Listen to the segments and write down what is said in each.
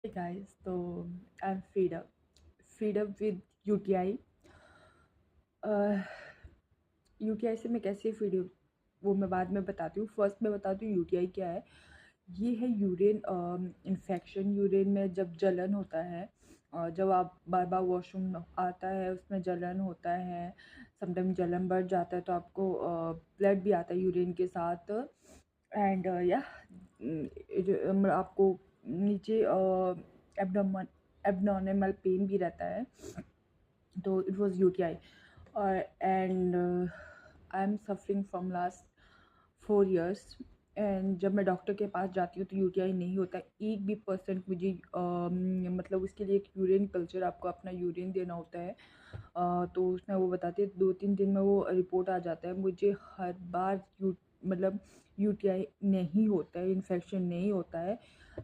Hey guys, तो I'm fed up with UTI. UTI से मैं कैसे फीड हूँ वो मैं बाद में बताती हूँ। फर्स्ट मैं बताती हूँ यूटीआई क्या है। ये है यूरिन इन्फेक्शन। यूरिन में जब जलन होता है, जब आप बार बार वॉशरूम आता है उसमें जलन होता है। समटाइम जलन बढ़ जाता है तो आपको ब्लड भी आता है यूरिन के साथ। एंड या आपको नीचे एब्डोमन एब्नॉर्मल पेन भी रहता है। तो it was UTI. And I am suffering from last 4 years। And जब मैं डॉक्टर के पास जाती हूँ तो यूटीआई नहीं होता। एक भी परसेंट मुझे मतलब उसके लिए एक यूरिन कल्चर, आपको अपना यूरिन देना होता है। तो उसमें वो बताते हैं 2-3 दिन में वो रिपोर्ट आ जाता है। मुझे हर बार मतलब यूटीआई नहीं होता है, इन्फेक्शन नहीं होता है।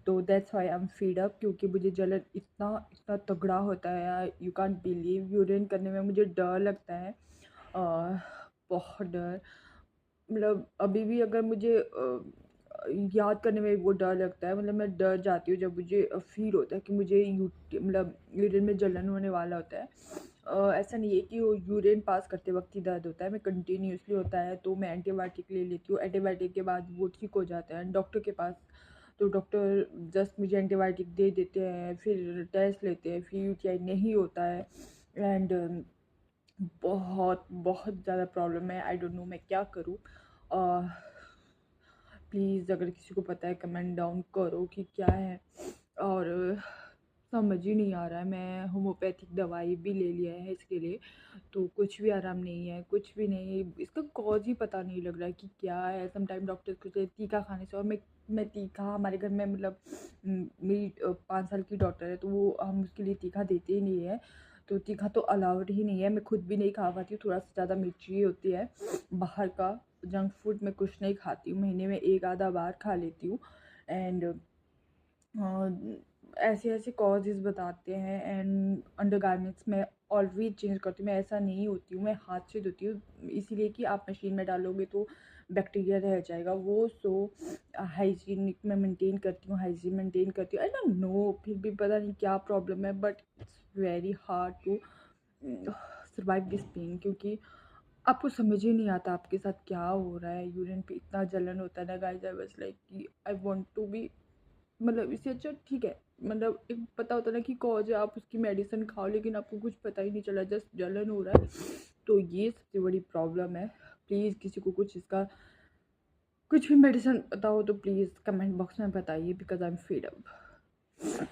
तो that's why I am feed up, क्योंकि मुझे जलन इतना इतना तगड़ा होता है यार, यू कांट बिलीव। यूरिन करने में मुझे डर लगता है, बहुत डर। मतलब अभी भी अगर मुझे याद करने में वो डर लगता है। मतलब मैं डर जाती हूँ जब मुझे फील होता है कि मुझे मतलब यूरिन में जलन होने वाला होता है। ऐसा नहीं है कि वो यूरिन पास करते वक्त ही दर्द होता है, मैं कंटिन्यूसली होता है तो मैं एंटीबायोटिक ले लेती हूँ। एंटीबायोटिक के बाद वो ठीक हो जाता है डॉक्टर के पास। तो डॉक्टर जस्ट मुझे एंटीबायोटिक दे देते हैं, फिर टेस्ट लेते हैं, फिर यूटीआई नहीं होता है। एंड बहुत बहुत ज़्यादा प्रॉब्लम है। आई डोंट नो मैं क्या करूँ। प्लीज़ अगर किसी को पता है कमेंट डाउन करो कि क्या है। और समझ ही नहीं आ रहा है। मैं होम्योपैथिक दवाई भी ले लिया है इसके लिए, तो कुछ भी आराम नहीं है, कुछ भी नहीं। इसका कॉज ही पता नहीं लग रहा है कि क्या है। समटाइम डॉक्टर कहते हैं तीखा खाने से, और मैं तीखा, हमारे घर में मतलब मेरी 5 साल की डॉटर है तो वो हम उसके लिए तीखा देते ही नहीं है। तो तीखा तो अलाउड ही नहीं है, मैं खुद भी नहीं खा पाती हूँ। थोड़ा सा ज़्यादा मिर्ची होती है। बाहर का जंक फूड मैं कुछ नहीं खाती हूँ, महीने में एक आधा बार खा लेती हूँ। एंड ऐसे ऐसे कॉजेज़ बताते हैं। एंड अंडरगारमेंट्स मैं ऑलवेज चेंज करती हूँ, मैं ऐसा नहीं होती हूँ, मैं हाथ से धोती हूँ, इसीलिए कि आप मशीन में डालोगे तो बैक्टीरिया रह जाएगा वो। सो हाइजीनिक मैं मेंटेन करती हूँ, हाइजीन मेंटेन करती हूँ। आई डोंट नो, फिर भी पता नहीं क्या प्रॉब्लम है, but it's very hard to survive this pain, क्योंकि आपको समझ ही नहीं आता आपके साथ क्या हो रहा है। यूरिन पे इतना जलन होता है ना गाइस, आई वाज लाइक कि आई वांट टू बी, मतलब इससे अच्छा ठीक है। मतलब एक पता होता है ना कि कॉज है, आप उसकी मेडिसिन खाओ, लेकिन आपको कुछ पता ही नहीं चला, जस्ट जलन हो रहा है। तो ये सबसे बड़ी प्रॉब्लम है। प्लीज़ किसी को कुछ इसका कुछ भी मेडिसिन पता हो तो प्लीज़ कमेंट बॉक्स में बताइए, because I am fed up.